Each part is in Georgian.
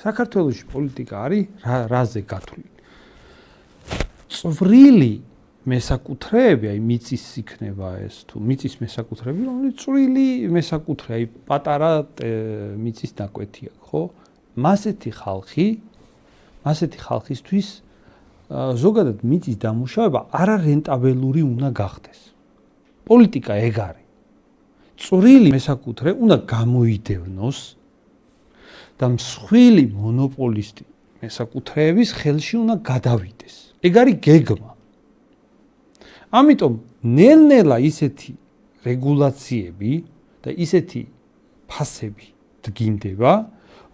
საქართველოში პოლიტიკა არის რაზე გათვლილი. წვრილი მესაკუთრეები, აი მიწის იქნება ეს თუ მიწის მესაკუთრეები, რომელიც წვრილი მესაკუთრე, აი პატარა მიწის ნაკვეთი აქვს, ხო? მასეთი ხალხისთვის ზოგადად მიწის დამუშავება არარენტაბელური უნდა გახდეს. პოლიტიკა ეგ არის. წვრილი მესაკუთრე უნდა გამოიდევნოს და მსხვილი მონოპოლისტი მესაკუთრეების ხელში უნდა გადავიდეს. ეგ არის გეგმა. ამიტომ ნელ-ნელა ისეთი რეგულაციები და ისეთი ფასები დგინდება,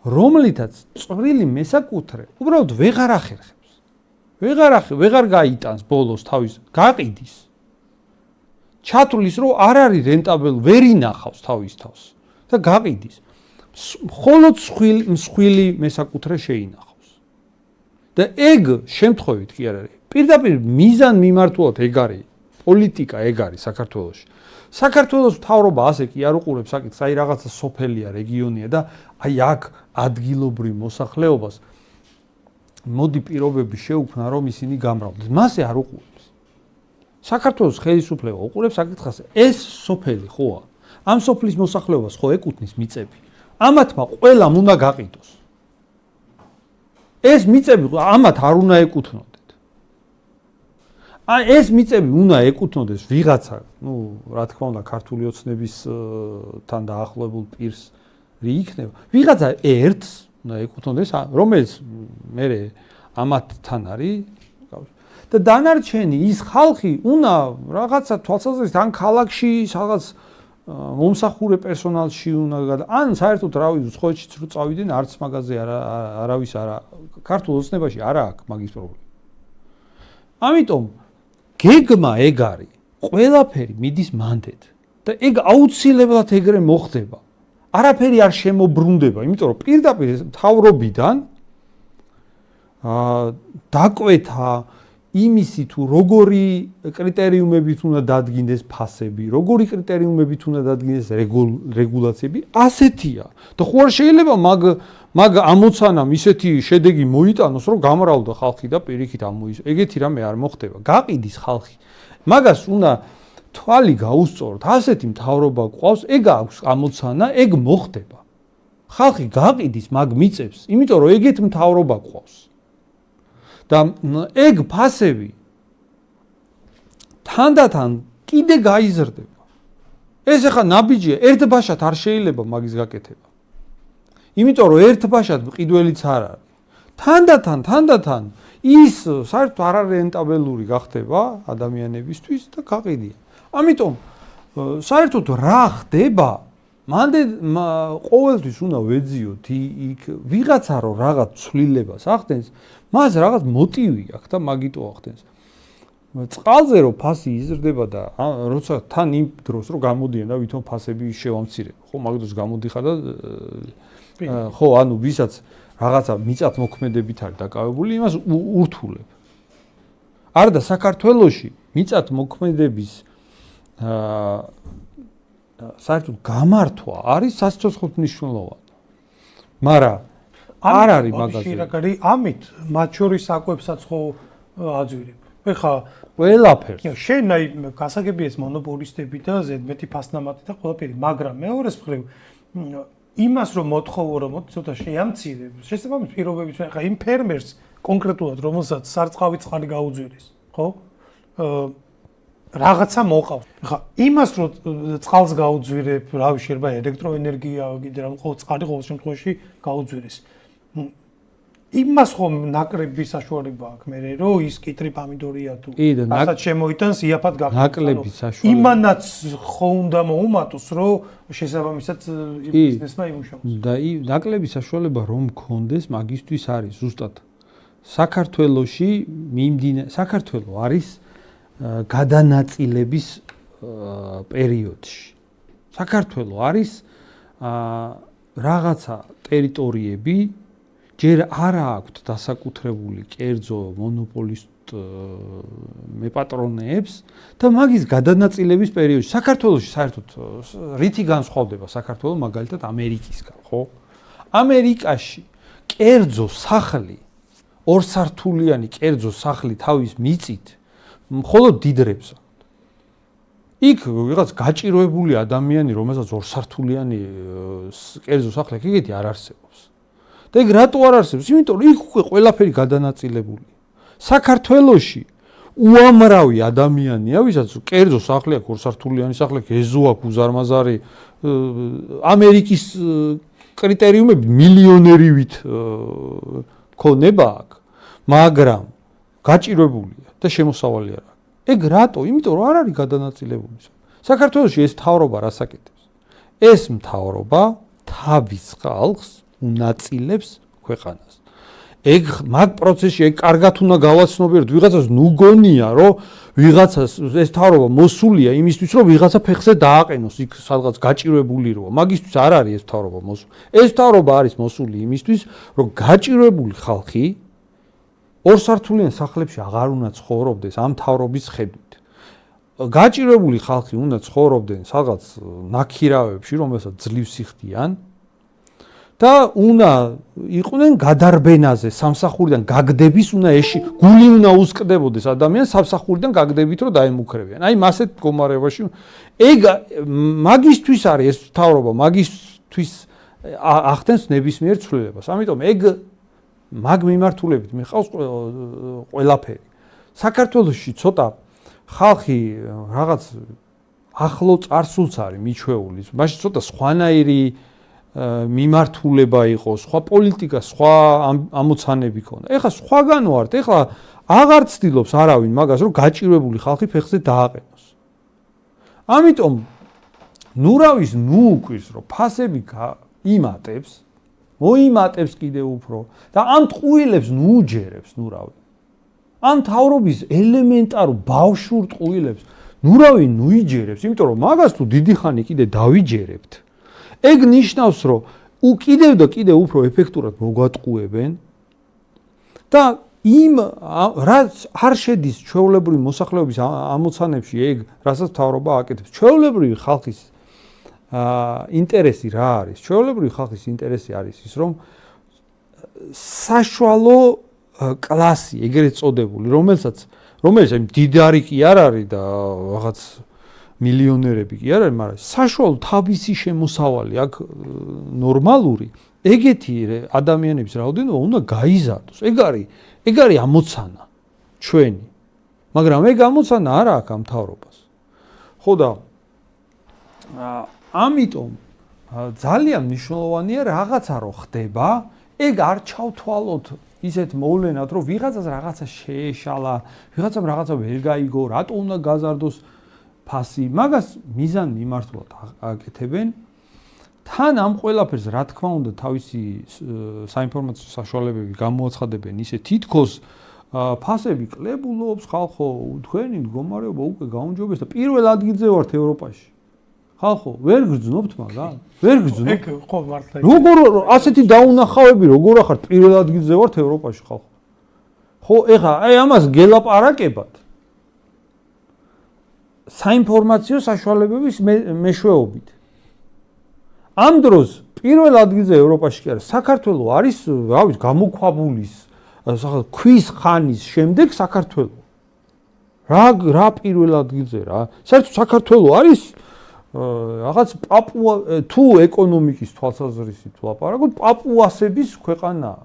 რომლითაც წვრილი მესაკუთრე უბრალოდ ვეღარ ახერხებს. ვეღარ გაიტანს ბოლოს თავის გაყიდის. ჩათვლის რომ არ არის რენტაბელი, ვერ ინახავს თავის თავს და გაყიდის. მხოლოდ მსხვილი მესაკუთრე შეინახავს. და ეგ შემთხვევით კი არ არის. პირდაპირ მიზან მიმართულად ეგ არის. პოლიტიკა ეგ არის საქართველოში. საქართველოს მთავრობა ასე კი არ უყურებს საკითხს, აი რაღაცა სოფელია, რეგიონია და აი აქ ადგილობრივ მოსახლეობას მოდი პირობები შეუქმნა რომ ისინი გამრავლდეს. მასე არ უყურებს. საქართველოს ხელისუფლება უყურებს საკითხს, ეს სოფელი ხოა. ამ სოფლის მოსახლეობას ხო ეკუთვნის მიწები. ამათმა ყველამ უნდა გაყიდოს. ეს მიწები ამათ არ უნდა ეკუთვნოდეთ. ეს მიწები უნდა ეკუთვნოდეს ვიღაცა, რა თქმა უნდა, ქართული ოცნებისთან დაახლოებულ პირს რი იქნება. ვიღაცა ერთს უნდა ეკუთვნოდეს, რომელიც მე ამათთან არის და დანარჩენი ის ხალხი უნდა რაღაცა თვალსაზრისით ან ქალაქში რაღაც მომსახურე პერსონალში უნდა ან საერთოდ რა ვიცი სხვაეთშიც რო წავიდნენ არც მაგაზე არავის არა ქართულ ოცნებაში არა აქვს მაგის პრობლემა. ამიტომ გეგმა ეგ არის. ყველაფერი მიდის მანდეთ და ეგ აუცილებლად ეგრე მოხდება. არაფერი არ შემოbrunდება, იმიტომ რომ პირდაპირ მთავრობიდან დაკვეთა იმისი თუ როგორი კრიტერიუმებით უნდა დადგინდეს ფასები, როგორი კრიტერიუმებით უნდა დადგინდეს რეგულაციები, ასეთია. და ხო არ შეიძლება მაგ ამოცანამ ისეთი შედეგი მოიტანოს, რომ გამრავლდა ხალხი და პირიქით ამოის. ეგეთი რამე არ მოხდება. გაყიდის ხალხი. მაგას უნდა თვალი გაუსწოროთ. ასეთი მთავრობა გვყავს, ეგ აქვს ამოცანა, ეგ მოხდება. ხალხი გაყიდის მაგ მიწებს, იმიტომ რომ ეგეთ მთავრობა გვყავს. და ეგ ფასები თანდათან კიდე გაიზრდება. ეს ახლა ნაბიჯია, ერთ ბაშად არ შეიძლება მაგის გაკეთება. იმიტომ რომ ერთ ბაშად მყიდველიც არ არის. თანდათან ის საერთოდ არარენტაბელური გახდება ადამიანებისთვის და გაყიდია. ამიტომ საერთოდ რა ხდება? მანდ ყოველთვის უნდა ვეძიოთ იქ ვიღაცა რომ რაღაც ცვლილებას ახდენს, მას რაღაც მოტივი აქვს და მაგიტო ახდენს. წყალზე რომ ფასი იზრდება და როცა თან იმ დროს რომ გამოდიან და ვითომ ფასები შევამცირებ. ხო, მაგ დროს გამოდიხარ და ხო, ანუ ვისაც რაღაცა მიწათმოქმედებით არის დაკავებული, იმას ურთულებ. არ და საქართველოში მიწათმოქმედების საერთოდ გამართვა არის სასიცოცხლოდ მნიშვნელოვანი. მაგრამ არ არის მაგაზე. ამით მათ შორის საკვებსაც ხო აძვირებ. ეხლა ყველაფერს. შენ აი გასაგებია ეს მონოპოლისტები და ზედმეტი ფასნამატი და ყველაფერი, მაგრამ მეორეს მხრივ იმას რომ მოთხოვო რომ ცოტა შეამცირე, შესაბამის პირობებით ეხლა იმ ფერმერს კონკრეტულად რომელსაც სარწყავი წყალი გაუძვირეს, ხო? რაღაცა მოყავს. ეხლა იმას რომ წყალს გაუძვირებ, რავი შეიძლება ელექტროენერგია, კიდე რა მოყავს წყალი ყოველ შემთხვევაში გაუძვირეს. იმას ხომ ნაკლები საშუალება აქვს მე რომ ის კიტრი პამიდორია თუ რასაც შემოიტანს იაფად გახდეს. ნაკლები საშუალება. იმანაც ხო უნდა მოუმატოს რომ შესაბამისად ბიზნესმა იმუშაოს. და ნაკლები საშუალება რომ მქონდეს მაგისთვის არის ზუსტად საქართველოში საქართველო არის გადანაწილების პერიოდში. საქართველო არის რაღაცა ტერიტორიები ჯერ არა აქვთ დასაკუთრებული კერძო მონოპოლისტ მეპატრონეებს და მაგის გადანაწილების პერიოდში საქართველოში საერთოდ რითი განსხვავდება საქართველო მაგალითად ამერიკისგან, ხო? ამერიკაში კერძო სახლი, ორსართულიანი კერძო სახლი თავის მიწით მხოლოდ დიდრებს. იქ ვიღაც გაჭიროებული ადამიანი, რომელსაც ორსართულიანი კერძო სახლი აქვს, ეგეთი არ არსებობს. და ეგ რატო არ არსებობს? იმიტომ რომ იქ უკვე ყველაფერი გადანაწილებულია. საქართველოში უამრავი ადამიანია, ვისაც კერძო სახლი აქვს, ორსართულიანი სახლი აქვს, ეზო აქვს, უზარმაზარი, ამერიკის კრიტერიუმები მილიონერივით ქონება აქვს, მაგრამ გაჭიროებულია და შემოსავალი არ აქვს. ეგ რატო? იმიტომ რომ არ არის გადანაწილებული. საქართველოში ეს მთავრობა რას აკეთებს? ეს მთავრობა თავის ხალხს უნაწილებს ქვეყანას. ეგ მაგ პროცესში ეგ კარგად უნდა გავაცნობიეროთ, ვიღაცას ნუ გონია, რომ ვიღაცას ეს მთავრობა მოსულია იმისთვის, რომ ვიღაცა ფეხზე დააყენოს იქ სადღაც გაჭიროებული როა. მაგისთვის არ არის ეს მთავრობა მოსული. ეს მთავრობა არის მოსული იმისთვის, რომ გაჭიროებული ხალხი ორსართულიან სახლებში აღარ უნდა ცხოვრობდეს ამ მთავრობის ხედვით. გაჭიროებული ხალხი უნდა ცხოვრობდნენ სადღაც ნაქირავებში, რომელსაც ძლივს იხდიან და უნდა იყვნენ გადარბენაზე, სამსახურიდან გაგდების უნდა გული უნდა უსკდებოდეს ადამიანს სამსახურიდან გაგდებით, რომ დაემუქრებიან. აი მასეთ მდგომარეობაში ეგ მაგისთვის არის ეს მთავრობა, მაგისთვის ახდენს ნებისმიერ ცვლილებას. ამიტომ ეგ მაგ მიმართულებით მიყავს ყველაფერი. საქართველოში ცოტა ხალხი რაღაც ახლო წარსულს არის მიჩვეული. მაშინ ცოტა სხვანაირი მიმართულება იყო, სხვა პოლიტიკა, სხვა ამოცანები ქონდა. ეხლა სხვაგან ვართ, ეხლა აღარ ცდილობს არავინ მაგას, რომ გაჭიროებული ხალხი ფეხზე დააყენოს. ამიტომ ნურავის ნუ უკვირს, რომ ფასები იმატებს, მოიმატებს კიდევ უფრო და ამ ტყუილებს ნუ უჯერებს ნურავი. ამ თავრობის ელემენტარულ ბავშვურ ტყუილებს ნურავი ნუ იჯერებს, იმიტომ რომ მაგას თუ დიდი ხანი კიდე დავიჯერებთ. ეგ ნიშნავს, რომ კიდევ და კიდევ უფრო ეფექტურად მოგვატყუებენ და იმ რაც არ შედის ჩვეულებრივი მოსახლეობის ამოცანებში, ეგ რასაც მთავრობა აკეთებს, ჩვეულებრივი ხალხის ინტერესი რა არის? ჩვეულებრივი ხალხის ინტერესი არის ის, რომ საშუალო კლასი, ეგრეთ წოდებული, რომელიც დიდარი კი არ არის და რაღაც მილიონერები კი არ არის, მაგრამ საშუალო თავისი შემოსავალი აქ ნორმალური, ეგეთი ადამიანების რაოდენობა უნდა გაიზარდოს. ეგ არის ამოცანა ჩვენი. მაგრამ ეგ ამოცანა არა აქვს ამ მთავრობას. ხო და ამიტომ ძალიან მნიშვნელოვანია რაღაცა რო ხდება, ეგ არ ჩავთვალოთ ისეთ მოვლენად, რომ ვიღაცას რაღაცა შეეშალა, ვიღაცამ რაღაცა ვერ გაიგო, რატო უნდა გაზარდოს ფასი. მაგას მიზან მიმართულად აკეთებენ. თან ამ ყველაფერს რა თქმა უნდა თავისი საინფორმაციო საშუალებები გამოაცხადებენ ისე თითქოს ფასები კლებულობს ხალხო, თქვენი მდგომარეობა უკვე გაუმჯობესდა. პირველ ადგილზე ვართ ევროპაში. ხალხო, ვერ გრძნობთ მაგას? ვერ გრძნობთ? ეგ ხო მართლა. როგორ ასეთი დაუნახავები როგორ ახართ პირველ ადგილზე ვართ ევროპაში ხალხო? ხო, ეხა აი ამას გელაპარაკებად. საინფორმაციო საშუალებების მეშვეობით. ამ დროს პირველ ადგილზე ევროპაში კი არა, საქართველო არის, რა ვიცი, გამოქვაბულის, ქვის ხანის შემდეგ საქართველო. რა პირველ ადგილზე რა? საერთოდ საქართველო არის რაღაც პაპუა თუ ეკონომიკის თვალსაზრისით ვლაპარაკობ, პაპუასების ქვეყანაა,